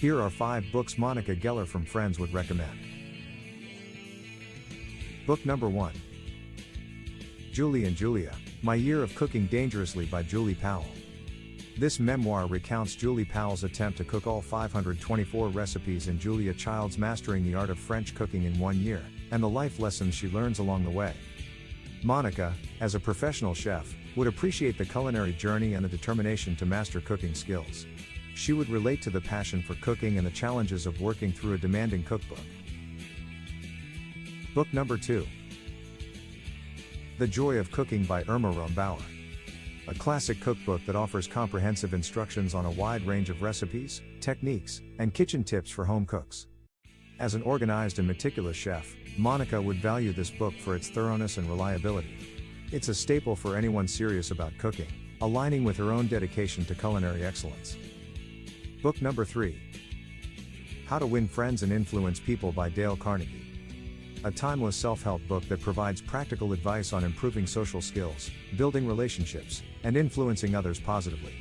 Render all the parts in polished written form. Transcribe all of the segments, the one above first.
Here are 5 books Monica Geller from Friends would recommend. Book number 1. Julie and Julia, My Year of Cooking Dangerously by Julie Powell. This memoir recounts Julie Powell's attempt to cook all 524 recipes and Julia Child's mastering the art of French cooking in 1 year, and the life lessons she learns along the way. Monica, as a professional chef, would appreciate the culinary journey and the determination to master cooking skills. She would relate to the passion for cooking and the challenges of working through a demanding cookbook. Book number 2. The Joy of Cooking by Irma Rombauer. A classic cookbook that offers comprehensive instructions on a wide range of recipes, techniques, and kitchen tips for home cooks. As an organized and meticulous chef, Monica would value this book for its thoroughness and reliability. It's a staple for anyone serious about cooking, aligning with her own dedication to culinary excellence. Book number 3. How to Win Friends and Influence People by Dale Carnegie. A timeless self-help book that provides practical advice on improving social skills, building relationships, and influencing others positively.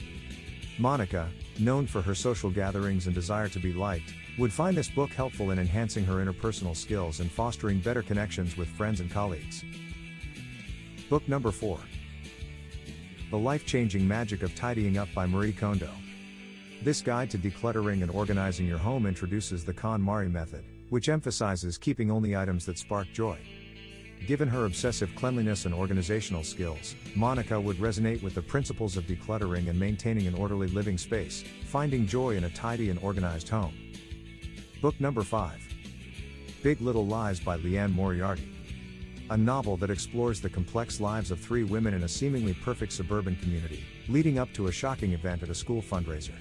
Monica, known for her social gatherings and desire to be liked, would find this book helpful in enhancing her interpersonal skills and fostering better connections with friends and colleagues. Book number 4. The Life-Changing Magic of Tidying Up by Marie Kondo. This guide to decluttering and organizing your home introduces the KonMari method, which emphasizes keeping only items that spark joy. Given her obsessive cleanliness and organizational skills, Monica would resonate with the principles of decluttering and maintaining an orderly living space, finding joy in a tidy and organized home. Book number 5. Big Little Lies by Liane Moriarty. A novel that explores the complex lives of 3 women in a seemingly perfect suburban community, leading up to a shocking event at a school fundraiser.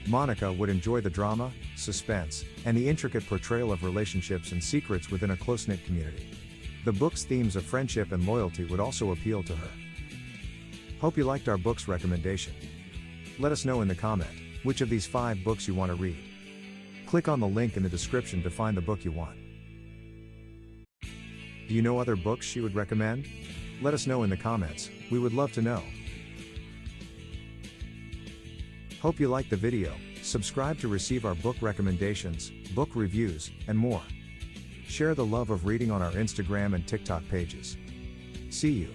Monica would enjoy the drama, suspense, and the intricate portrayal of relationships and secrets within a close-knit community. The book's themes of friendship and loyalty would also appeal to her. Hope you liked our book's recommendation. Let us know in the comment which of these 5 books you want to read. Click on the link in the description to find the book you want. Do you know other books she would recommend? Let us know in the comments, we would love to know. Hope you liked the video, subscribe to receive our book recommendations, book reviews, and more. Share the love of reading on our Instagram and TikTok pages. See you.